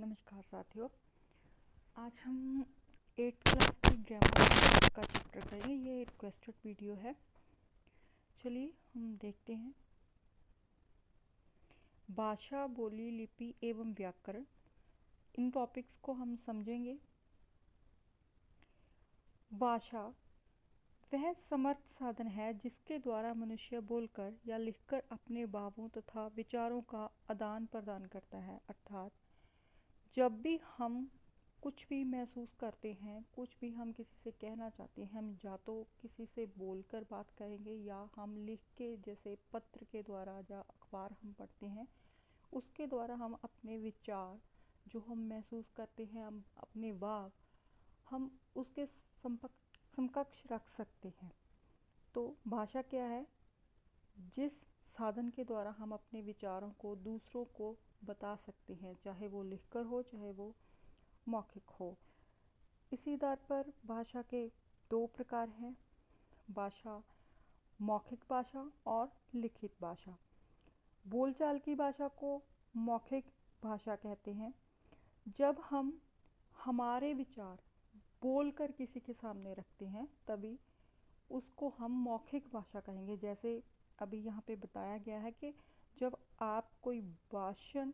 नमस्कार साथियों। आज हम 8th क्लास की ग्रामर का चैप्टर करेंगे। ये रिक्वेस्टेड वीडियो है। चलिए हम देखते हैं। भाषा, बोली, लिपि एवं व्याकरण, इन टॉपिक्स को हम समझेंगे। भाषा वह समर्थ साधन है जिसके द्वारा मनुष्य बोलकर या लिखकर अपने भावों तथा विचारों का आदान प्रदान करता है। अर्थात जब भी हम कुछ भी महसूस करते हैं, कुछ भी हम किसी से कहना चाहते हैं, हम या तो किसी से बोलकर बात करेंगे या हम लिख के, जैसे पत्र के द्वारा या अखबार हम पढ़ते हैं, उसके द्वारा हम अपने विचार जो हम महसूस करते हैं, हम अपने भाव हम उसके समकक्ष रख सकते हैं। तो भाषा क्या है? जिस साधन के द्वारा हम अपने विचारों को दूसरों को बता सकते हैं, चाहे वो लिखकर हो, चाहे वो मौखिक हो। इसी आधार पर भाषा के दो प्रकार हैं, भाषा मौखिक भाषा और लिखित भाषा। बोलचाल की भाषा को मौखिक भाषा कहते हैं। जब हम हमारे विचार बोलकर किसी के सामने रखते हैं तभी उसको हम मौखिक भाषा कहेंगे। जैसे अभी यहाँ पे बताया गया है कि जब आप कोई भाषण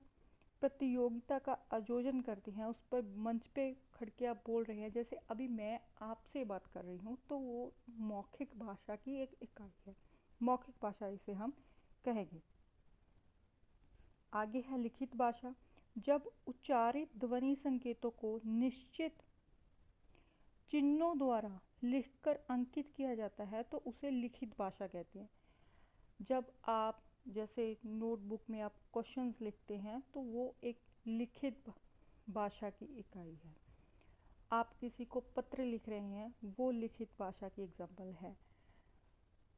प्रतियोगिता का आयोजन करते हैं, उस पर मंच पे खड़ के आप बोल रहे हैं, जैसे अभी मैं आपसे बात कर रही हूँ, तो वो मौखिक भाषा की एक इकाई है। मौखिक भाषा इसे हम कहेंगे। आगे है लिखित भाषा। जब उच्चारित ध्वनि संकेतों को निश्चित चिन्हों द्वारा लिखकर अंकित किया जाता है तो उसे लिखित भाषा कहते हैं। जब आप जैसे नोटबुक में आप क्वेश्चंस लिखते हैं तो वो एक लिखित भाषा की इकाई है। आप किसी को पत्र लिख रहे हैं, वो लिखित भाषा की एग्जाम्पल है।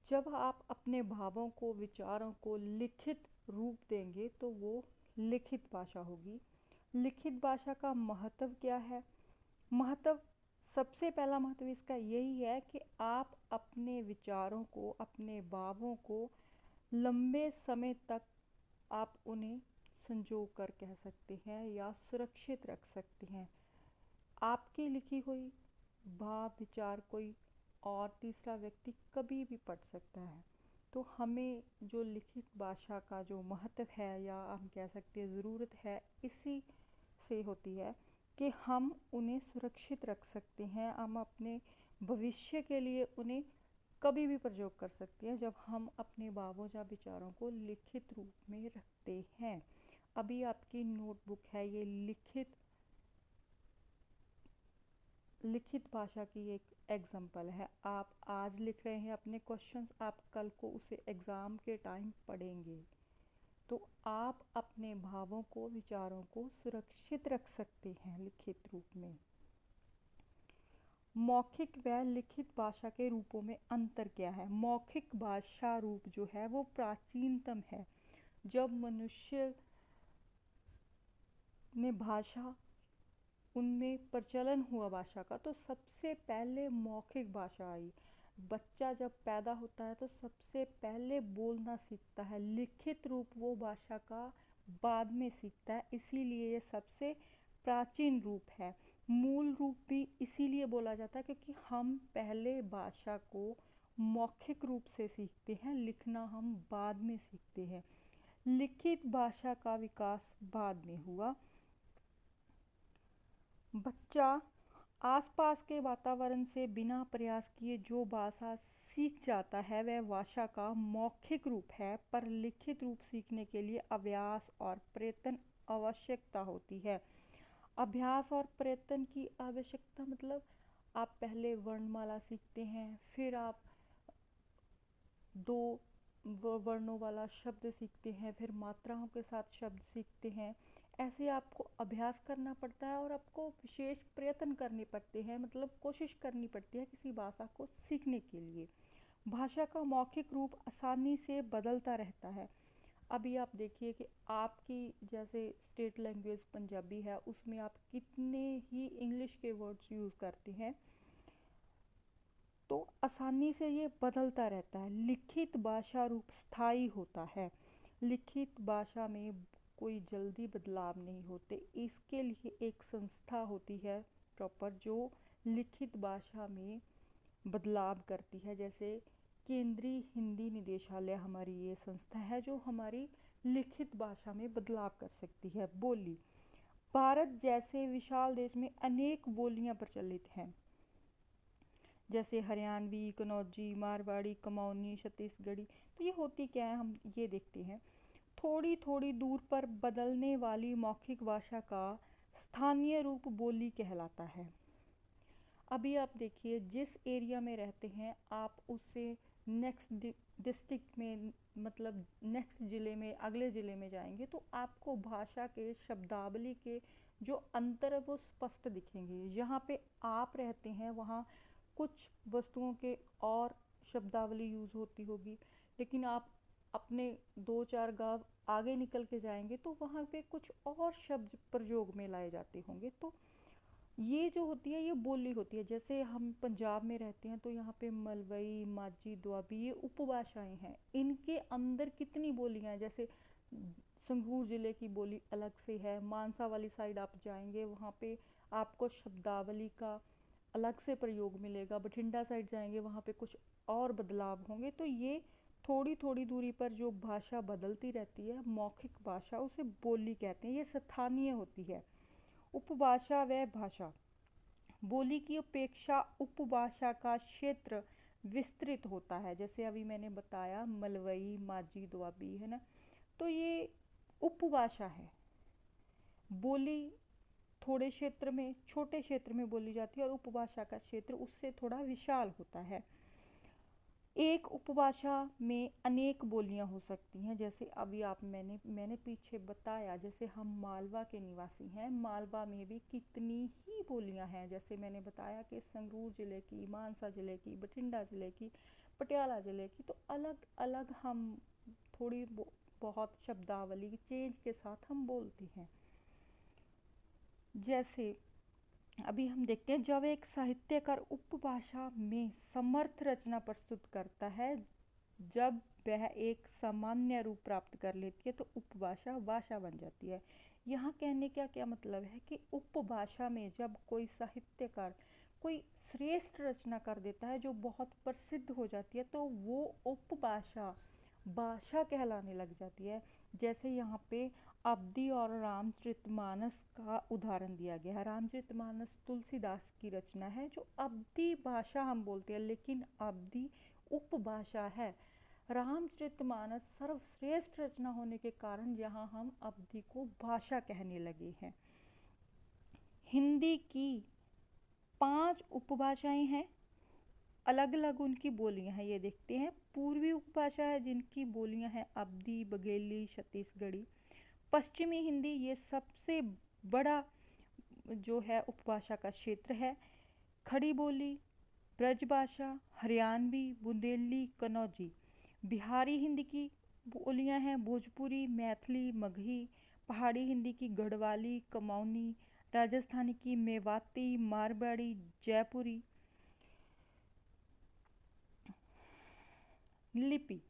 जब आप अपने भावों को, विचारों को लिखित रूप देंगे तो वो लिखित भाषा होगी। लिखित भाषा का महत्व क्या है? सबसे पहला महत्व इसका यही है कि आप अपने विचारों को, अपने भावों को लंबे समय तक आप उन्हें संजो कर कह सकते हैं या सुरक्षित रख सकते हैं। आपकी लिखी हुई भाव, विचार कोई और तीसरा व्यक्ति कभी भी पढ़ सकता है। तो हमें जो लिखित भाषा का जो महत्व है, या हम कह सकते हैं ज़रूरत है, इसी से होती है कि हम उन्हें सुरक्षित रख सकते हैं। हम अपने भविष्य के लिए उन्हें कभी भी प्रयोग कर सकते हैं जब हम अपने भावों या विचारों को लिखित रूप में रखते हैं। अभी आपकी नोटबुक है, ये लिखित भाषा की एक एग्जाम्पल है। आप आज लिख रहे हैं अपने क्वेश्चंस, आप कल को उसे एग्ज़ाम के टाइम पढ़ेंगे, तो आप अपने भावों को, विचारों को सुरक्षित रख सकते हैं लिखित रूप में। मौखिक व लिखित भाषा के रूपों में अंतर क्या है? मौखिक भाषा रूप जो है वो प्राचीनतम है। जब मनुष्य ने भाषा, उनमें प्रचलन हुआ भाषा का, तो सबसे पहले मौखिक भाषा आई। बच्चा जब पैदा होता है तो सबसे पहले बोलना सीखता है, लिखित रूप वो भाषा का बाद में सीखता है। इसीलिए ये सबसे प्राचीन रूप है। मूल रूप भी इसीलिए बोला जाता है क्योंकि हम पहले भाषा को मौखिक रूप से सीखते हैं, लिखना हम बाद में सीखते हैं। लिखित भाषा का विकास बाद में हुआ। बच्चा आसपास के वातावरण से बिना प्रयास किए जो भाषा सीख जाता है वह भाषा का मौखिक रूप है, पर लिखित रूप सीखने के लिए अभ्यास और प्रयत्न आवश्यकता होती है। अभ्यास और प्रयत्न की आवश्यकता मतलब आप पहले वर्णमाला सीखते हैं, फिर आप दो वर्णों वाला शब्द सीखते हैं, फिर मात्राओं के साथ शब्द सीखते हैं। ऐसे आपको अभ्यास करना पड़ता है और आपको विशेष प्रयत्न करने पड़ते हैं, मतलब कोशिश करनी पड़ती है किसी भाषा को सीखने के लिए। भाषा का मौखिक रूप आसानी से बदलता रहता है। अभी आप देखिए कि आपकी जैसे स्टेट लैंग्वेज पंजाबी है, उसमें आप कितने ही इंग्लिश के वर्ड्स यूज़ करते हैं, तो आसानी से ये बदलता रहता है। लिखित भाषा रूप स्थायी होता है। लिखित भाषा में कोई जल्दी बदलाव नहीं होते। इसके लिए एक संस्था होती है प्रॉपर, जो लिखित भाषा में बदलाव करती है। जैसे केंद्रीय हिंदी निदेशालय हमारी ये संस्था है जो हमारी लिखित भाषा में बदलाव कर सकती है। बोली, भारत जैसे विशाल देश में अनेक बोलियां प्रचलित हैं, जैसे हरियाणवी, कन्नौजी, मारवाड़ी, कुमाऊनी, छत्तीसगढ़ी। तो ये होती क्या है, हम ये देखते हैं। थोड़ी थोड़ी दूर पर बदलने वाली मौखिक भाषा का स्थानीय रूप बोली कहलाता है। अभी आप देखिए, जिस एरिया में रहते हैं आप उससे नेक्स्ट डिस्ट्रिक्ट में, मतलब नेक्स्ट ज़िले में, अगले ज़िले में जाएंगे तो आपको भाषा के शब्दावली के जो अंतर है वो स्पष्ट दिखेंगे। जहाँ पे आप रहते हैं वहाँ कुछ वस्तुओं के और शब्दावली यूज़ होती होगी, लेकिन आप अपने 2-4 गांव आगे निकल के जाएंगे तो वहाँ पे कुछ और शब्द प्रयोग में लाए जाते होंगे। तो ये जो होती है ये बोली होती है। जैसे हम पंजाब में रहते हैं तो यहाँ पे मलवई, माझी, दुआबी ये उपभाषाएं हैं। इनके अंदर कितनी बोलियां हैं, जैसे संगरूर ज़िले की बोली अलग से है, मानसा वाली साइड आप जाएंगे वहाँ पे आपको शब्दावली का अलग से प्रयोग मिलेगा, बठिंडा साइड जाएंगे वहाँ पे कुछ और बदलाव होंगे। तो ये थोड़ी थोड़ी दूरी पर जो भाषा बदलती रहती है, मौखिक भाषा, उसे बोली कहते हैं। ये स्थानीय होती है। उपभाषा व भाषा, बोली की अपेक्षा उपभाषा का क्षेत्र विस्तृत होता है। जैसे अभी मैंने बताया मलवई, माझी, दुआबी है ना, तो ये उपभाषा है। बोली थोड़े क्षेत्र में, छोटे क्षेत्र में बोली जाती है और उपभाषा का क्षेत्र उससे थोड़ा विशाल होता है। एक उपभाषा में अनेक बोलियां हो सकती हैं। जैसे अभी आप मैंने पीछे बताया, जैसे हम मालवा के निवासी हैं, मालवा में भी कितनी ही बोलियां हैं। जैसे मैंने बताया कि संगरूर ज़िले की, मानसा ज़िले की, बठिंडा ज़िले की, पटियाला ज़िले की, तो अलग अलग हम थोड़ी बहुत शब्दावली चेंज के साथ हम बोलते हैं। जैसे अभी हम देखते हैं, जब एक साहित्यकार उपभाषा में समर्थ रचना प्रस्तुत करता है, जब वह एक सामान्य रूप प्राप्त कर लेती है तो उपभाषा भाषा बन जाती है। यहाँ कहने का क्या मतलब है कि उपभाषा में जब कोई साहित्यकार कोई श्रेष्ठ रचना कर देता है जो बहुत प्रसिद्ध हो जाती है तो वो उपभाषा भाषा कहलाने लग जाती है। जैसे यहाँ पे अवधि और रामचरितमानस का उदाहरण दिया गया है। रामचरितमानस तुलसीदास की रचना है जो अवधि भाषा हम बोलते हैं, लेकिन अवधि उपभाषा है। रामचरितमानस सर्वश्रेष्ठ रचना होने के कारण यहाँ हम अवधि को भाषा कहने लगे हैं। हिंदी की 5 उपभाषाएं हैं, अलग अलग उनकी बोलियां हैं। ये देखते हैं, पूर्वी उपभाषा है जिनकी बोलियां हैं अवधी, बघेली, छत्तीसगढ़ी। पश्चिमी हिंदी ये सबसे बड़ा जो है उपभाषा का क्षेत्र है। खड़ी बोली, ब्रजभाषा, हरियाणवी, बुंदेली, कन्नौजी। बिहारी हिंदी की बोलियां हैं भोजपुरी, मैथिली, मगही। पहाड़ी हिंदी की गढ़वाली, कुमाऊनी। राजस्थानी की मेवाती, मारवाड़ी, जयपुरी। लिपि,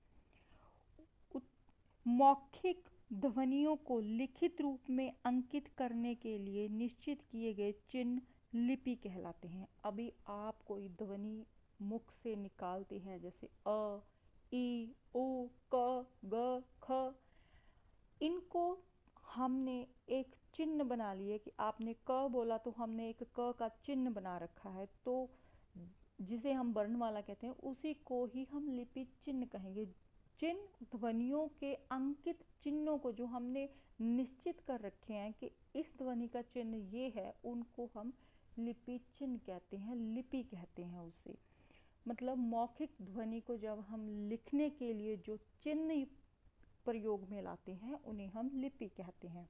मौखिक ध्वनियों को लिखित रूप में अंकित करने के लिए निश्चित किए गए चिन्ह लिपि कहलाते हैं। अभी आप कोई ध्वनि मुख से निकालते हैं, जैसे अ, ई, उ, क, ग, ख, इनको हमने एक चिन्ह बना लिए कि आपने क बोला तो हमने एक क का चिन्ह बना रखा है, तो जिसे हम वर्णमाला कहते हैं उसी को ही हम लिपि चिन्ह कहेंगे। चिन्ह ध्वनियों के अंकित चिन्हों को जो हमने निश्चित कर रखे हैं कि इस ध्वनि का चिन्ह ये है, उनको हम लिपि चिन्ह कहते हैं, लिपि कहते हैं उसे। मतलब मौखिक ध्वनि को जब हम लिखने के लिए जो चिन्ह प्रयोग में लाते हैं उन्हें हम लिपि कहते हैं।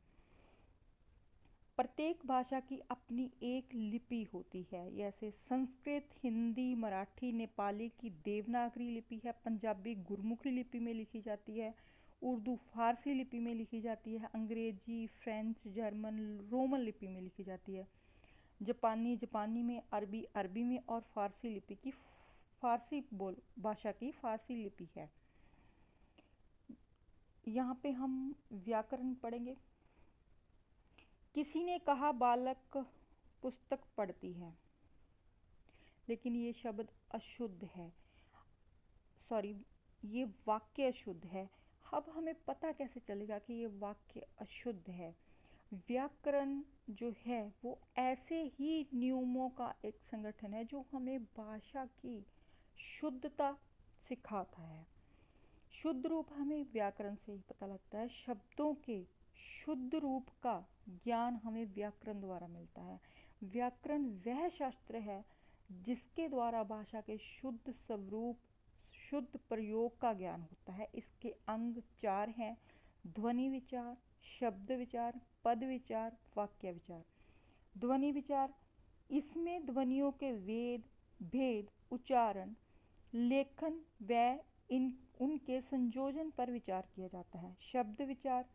प्रत्येक भाषा की अपनी एक लिपि होती है। जैसे संस्कृत, हिंदी, मराठी, नेपाली की देवनागरी लिपि है। पंजाबी गुरमुखी लिपि में लिखी जाती है। उर्दू फारसी लिपि में लिखी जाती है। अंग्रेजी, फ्रेंच, जर्मन, रोमन लिपि में लिखी जाती है। जापानी जापानी में, अरबी अरबी में, और फारसी लिपि की फारसी भाषा की फारसी लिपि है। यहाँ पे हम व्याकरण पढ़ेंगे। किसी ने कहा बालक पुस्तक पढ़ती है, लेकिन ये शब्द अशुद्ध है, सॉरी ये वाक्य अशुद्ध है। अब हमें पता कैसे चलेगा कि ये वाक्य अशुद्ध है? व्याकरण जो है वो ऐसे ही नियमों का एक संगठन है जो हमें भाषा की शुद्धता सिखाता है। शुद्ध रूप हमें व्याकरण से ही पता लगता है। शब्दों के शुद्ध रूप का ज्ञान हमें व्याकरण द्वारा मिलता है। व्याकरण वह शास्त्र है जिसके द्वारा भाषा के शुद्ध स्वरूप, शुद्ध प्रयोग का ज्ञान होता है। इसके अंग 4 हैं: ध्वनि विचार, शब्द विचार, पद विचार, वाक्य विचार। ध्वनि विचार, इसमें ध्वनियों के वेद, भेद, उच्चारण, लेखन व उनके संयोजन पर विचार किया जाता है। शब्द विचार,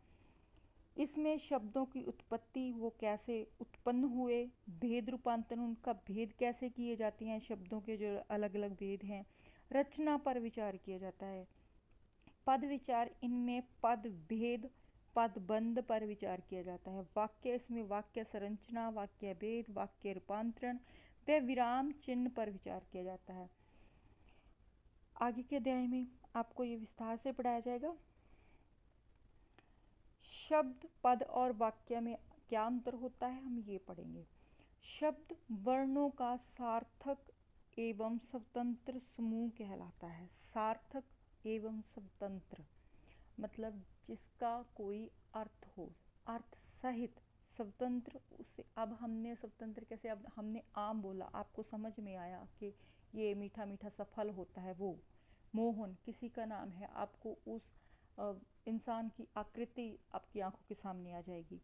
इसमें शब्दों की उत्पत्ति, वो कैसे उत्पन्न हुए, भेद रूपांतरण, उनका भेद कैसे किए जाते हैं, शब्दों के जो अलग अलग भेद हैं, रचना पर विचार किया जाता है। पद विचार, इनमें पद भेद, पदबंध पर विचार किया जाता है। वाक्य, इसमें वाक्य संरचना, वाक्य भेद, वाक्य रूपांतरण व विराम चिन्ह पर विचार किया जाता है। आगे के अध्याय में आपको ये विस्तार से पढ़ाया जाएगा। शब्द, पद और वाक्य में क्या अंतर होता है, हम ये पढ़ेंगे। शब्द वर्णों का सार्थक एवं स्वतंत्र समूह कहलाता है। सार्थक एवं स्वतंत्र मतलब जिसका कोई अर्थ हो, अर्थ सहित। स्वतंत्र, उसे अब हमने स्वतंत्र कैसे, अब हमने आम बोला, आपको समझ में आया कि ये मीठा मीठा सफल होता है। वो मोहन किसी का नाम है, आपको उस इंसान की आकृति आपकी आंखों के सामने आ जाएगी।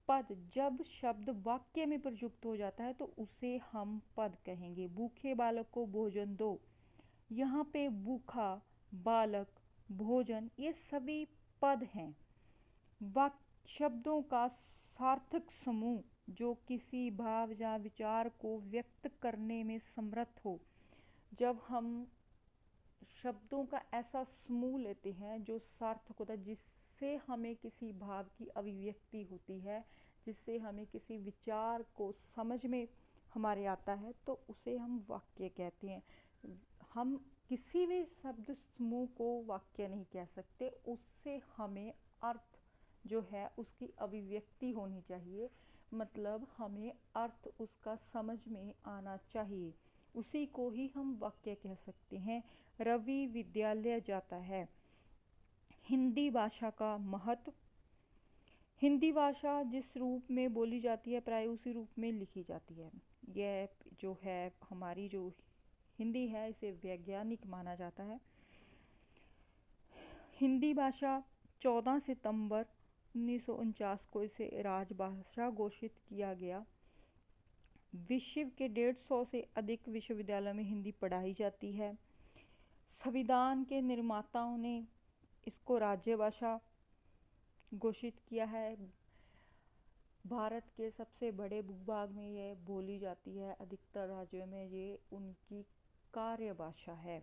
पद, जब शब्द वाक्य में प्रयुक्त हो जाता है तो उसे हम पद कहेंगे। भूखे बालक को भोजन दो, यहाँ पे भूखा, बालक, भोजन, ये सभी पद हैं। वाक्य शब्दों का सार्थक समूह जो किसी भाव या विचार को व्यक्त करने में समर्थ हो। जब हम शब्दों का ऐसा समूह लेते हैं जो सार्थक होता है, जिससे हमें किसी भाव की अभिव्यक्ति होती है, जिससे हमें किसी विचार को समझ में हमारे आता है, तो उसे हम वाक्य कहते हैं। हम किसी भी शब्द समूह को वाक्य नहीं कह सकते, उससे हमें अर्थ जो है उसकी अभिव्यक्ति होनी चाहिए, मतलब हमें अर्थ उसका समझ में आना चाहिए, उसी को ही हम वाक्य कह सकते हैं। रवि विद्यालय जाता है। हिंदी भाषा का महत्व। हिंदी भाषा जिस रूप में बोली जाती है प्राय उसी रूप में लिखी जाती है। यह जो है हमारी जो हिंदी है इसे वैज्ञानिक माना जाता है। हिंदी भाषा 14 सितंबर 1949 को इसे राजभाषा घोषित किया गया। विश्व के 150 से अधिक विश्वविद्यालयों में हिंदी पढ़ाई जाती है। संविधान के निर्माताओं ने इसको राज्य भाषा घोषित किया है। भारत के सबसे बड़े भूभाग में ये बोली जाती है, अधिकतर राज्यों में ये उनकी कार्य भाषा है।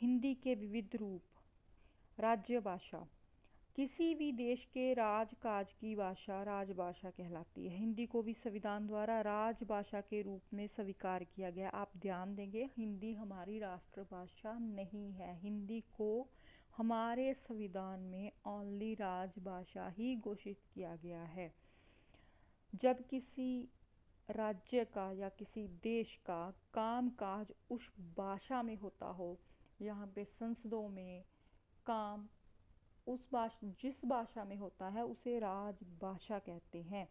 हिंदी के विविध रूप। राज्य भाषा, किसी भी देश के राजकाज की भाषा राजभाषा कहलाती है। हिंदी को भी संविधान द्वारा राजभाषा के रूप में स्वीकार किया गया। आप ध्यान देंगे, हिंदी हमारी राष्ट्रभाषा नहीं है। हिंदी को हमारे संविधान में ओनली राजभाषा ही घोषित किया गया है। जब किसी राज्य का या किसी देश का काम काज उस भाषा में होता हो, यहाँ पे संसदों में काम उस भाषा जिस भाषा में होता है उसे राजभाषा कहते हैं।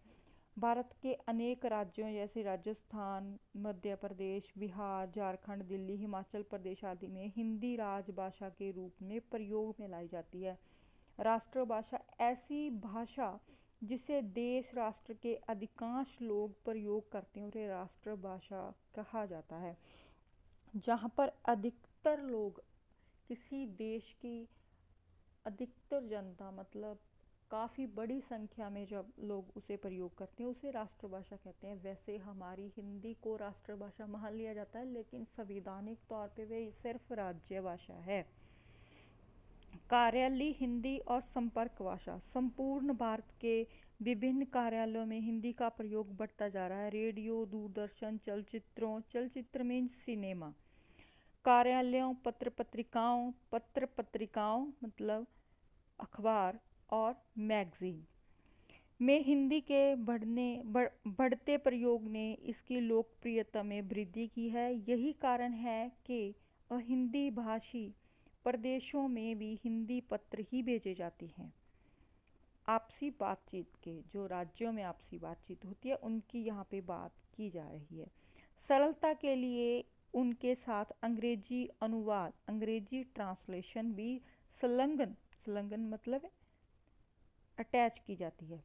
भारत के अनेक राज्यों जैसे राजस्थान, मध्य प्रदेश, बिहार, झारखंड, दिल्ली, हिमाचल प्रदेश आदि में हिंदी राजभाषा के रूप में प्रयोग में लाई जाती है। राष्ट्रभाषा, ऐसी भाषा जिसे देश राष्ट्र के अधिकांश लोग प्रयोग करते हैं उन्हें राष्ट्रभाषा कहा जाता है। जहाँ पर अधिकतर लोग, किसी देश की अधिकतर जनता मतलब काफ़ी बड़ी संख्या में जब लोग उसे प्रयोग करते हैं उसे राष्ट्रभाषा कहते हैं। वैसे हमारी हिंदी को राष्ट्रभाषा मान लिया जाता है, लेकिन संवैधानिक तौर पे वे सिर्फ राज्य भाषा है। कार्यालयीय हिंदी और संपर्क भाषा। संपूर्ण भारत के विभिन्न कार्यालयों में हिंदी का प्रयोग बढ़ता जा रहा है। रेडियो, दूरदर्शन, चलचित्र मीन्स सिनेमा, कार्यालयों, पत्र पत्रिकाओं मतलब अखबार और मैगजीन में हिंदी के बढ़ते प्रयोग ने इसकी लोकप्रियता में वृद्धि की है। यही कारण है कि हिंदी भाषी प्रदेशों में भी हिंदी पत्र ही भेजे जाते हैं। आपसी बातचीत के जो राज्यों में आपसी बातचीत होती है उनकी यहाँ पे बात की जा रही है। सरलता के लिए उनके साथ अंग्रेजी अनुवाद, अंग्रेजी ट्रांसलेशन भी संलग्न मतलब अटैच की जाती है।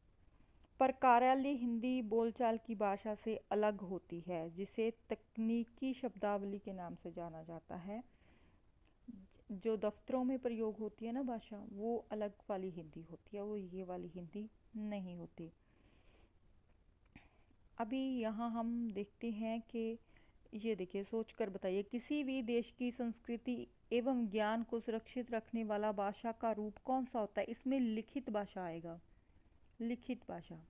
पर कार्यालय हिंदी बोलचाल की भाषा से अलग होती है, जिसे तकनीकी शब्दावली के नाम से जाना जाता है। जो दफ्तरों में प्रयोग होती है ना भाषा, वो अलग वाली हिंदी होती है, वो ये वाली हिंदी नहीं होती। अभी यहाँ हम देखते हैं कि ये देखिए, सोचकर बताइए, किसी भी देश की संस्कृति एवं ज्ञान को सुरक्षित रखने वाला भाषा का रूप कौन सा होता है? इसमें लिखित भाषा आएगा। लिखित भाषा।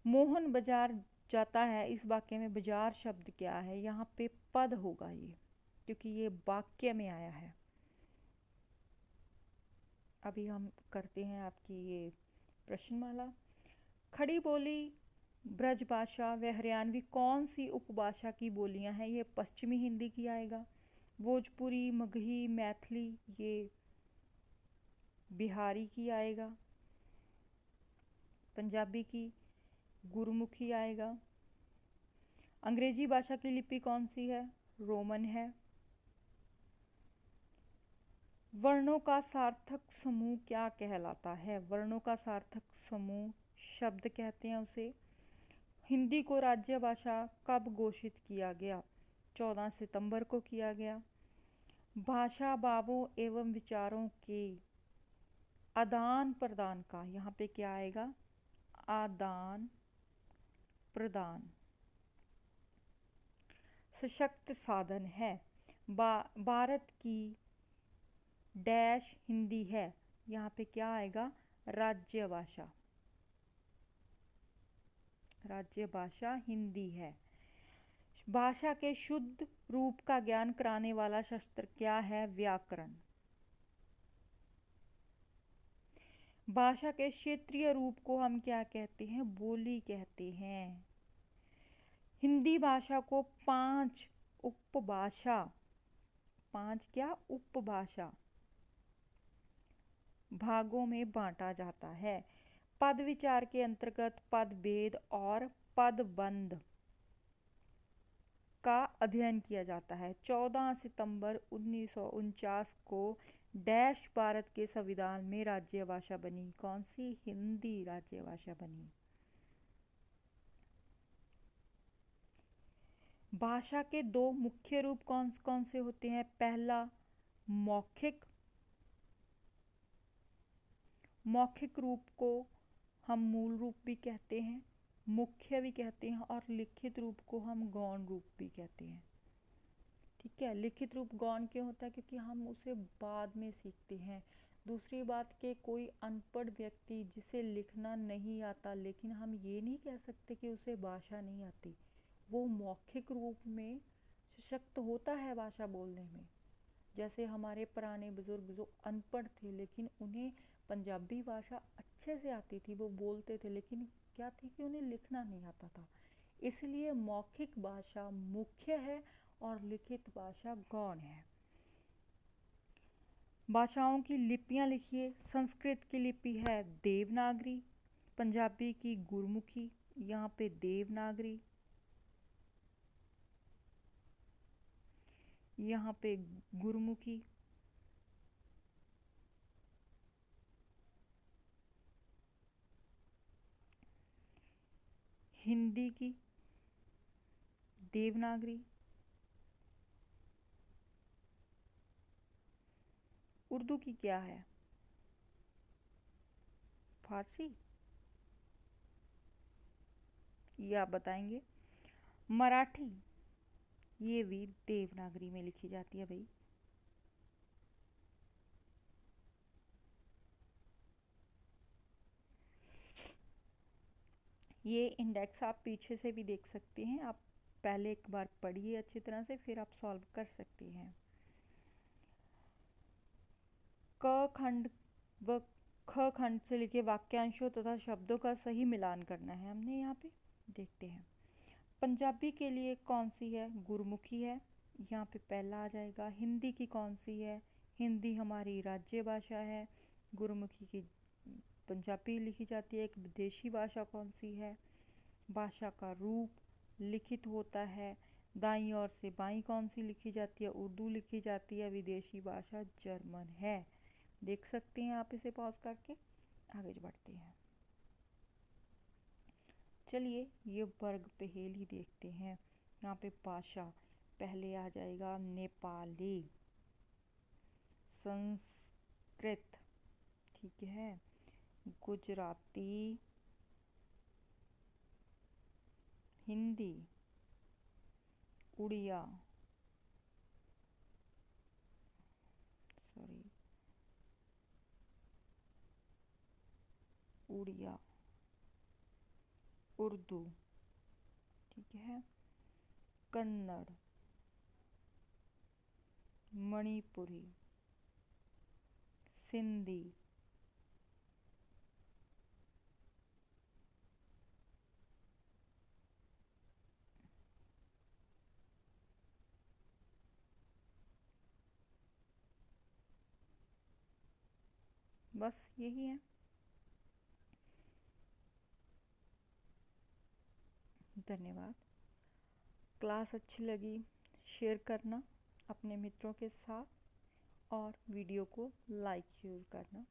मोहन बाजार जाता है, इस वाक्य में बाजार शब्द क्या है? यहाँ पे पद होगा ये, क्योंकि ये वाक्य में आया है। अभी हम करते हैं आपकी ये प्रश्नमाला। खड़ी बोली, ब्रजभाषा व हरियाणवी कौन सी उपभाषा की बोलियां हैं? ये पश्चिमी हिंदी की आएगा। भोजपुरी, मगही, मैथिली ये बिहारी की आएगा। पंजाबी की गुरमुखी आएगा। अंग्रेजी भाषा की लिपि कौन सी है? रोमन है। वर्णों का सार्थक समूह क्या कहलाता है? वर्णों का सार्थक समूह शब्द कहते हैं उसे। हिंदी को राज्य भाषा कब घोषित किया गया? 14 सितंबर को किया गया। भाषा भावों एवं विचारों के आदान प्रदान का, यहाँ पे क्या आएगा? आदान प्रदान सशक्त साधन है। भारत की डैश हिंदी है, यहाँ पे क्या आएगा? राज्य भाषा। राज्य भाषा हिंदी है। भाषा के शुद्ध रूप का ज्ञान कराने वाला शास्त्र क्या है? व्याकरण। भाषा के क्षेत्रीय रूप को हम क्या कहते हैं? बोली कहते हैं। हिंदी भाषा को 5 उपभाषा, 5 क्या? उपभाषा भागों में बांटा जाता है। पद विचार के अंतर्गत पद भेद और पदबंध का अध्ययन किया जाता है। 14 सितंबर 1949 को डैश भारत के संविधान में राज्य भाषा बनी। कौन सी? हिंदी राज्य भाषा बनी। भाषा के 2 मुख्य रूप कौन कौन से होते हैं? पहला मौखिक। मौखिक रूप को हम मूल रूप भी कहते हैं, मुख्य भी कहते हैं, और लिखित रूप को हम गौण रूप भी कहते हैं। ठीक है। लिखित रूप गौण क्यों होता है? क्योंकि हम उसे बाद में सीखते हैं। दूसरी बात कि कोई अनपढ़ व्यक्ति जिसे लिखना नहीं आता, लेकिन हम ये नहीं कह सकते कि उसे भाषा नहीं आती, वो मौखिक रूप में सशक्त होता है भाषा बोलने में। जैसे हमारे पुराने बुजुर्ग जो अनपढ़ थे, लेकिन उन्हें पंजाबी भाषा अच्छे से आती थी, वो बोलते थे, लेकिन क्या थी कि उन्हें लिखना नहीं आता था। इसलिए मौखिक भाषा मुख्य है और लिखित भाषा गौण है। भाषाओं की लिपियां लिखिए। संस्कृत की लिपि है देवनागरी, पंजाबी की गुरमुखी, यहाँ पे देवनागरी, यहाँ पे गुरमुखी। हिंदी की देवनागरी। उर्दू की क्या है? फारसी, ये आप बताएंगे। मराठी, ये भी देवनागरी में लिखी जाती है भाई। ये इंडेक्स आप पीछे से भी देख सकते हैं, आप पहले एक बार पढ़िए अच्छी तरह से, फिर आप सॉल्व कर सकती हैं। क खंड व ख खंड से लिखे वाक्यांशों तथा शब्दों का सही मिलान करना है हमने यहाँ पे। देखते हैं, पंजाबी के लिए कौन सी है? गुरमुखी है, यहाँ पे पहला आ जाएगा। हिंदी की कौन सी है? हिंदी हमारी राज्य भाषा है, गुरमुखी की पंजाबी लिखी जाती है। एक विदेशी भाषा कौन सी है? भाषा का रूप लिखित होता है। दाईं ओर से बाईं कौन सी लिखी जाती है? उर्दू लिखी जाती है। विदेशी भाषा जर्मन है। देख सकते हैं आप इसे पॉज करके। आगे बढ़ते हैं, चलिए ये वर्ग पहेली देखते हैं। यहाँ पे भाषा पहले आ जाएगा नेपाली, संस्कृत, ठीक है, गुजराती, हिंदी, उड़िया, उड़िया, उर्दू, ठीक है, कन्नड़, मणिपुरी, सिंधी, बस यही है। धन्यवाद। क्लास अच्छी लगी शेयर करना अपने मित्रों के साथ और वीडियो को लाइक जरूर करना।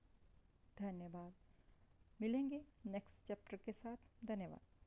धन्यवाद। मिलेंगे नेक्स्ट चैप्टर के साथ। धन्यवाद।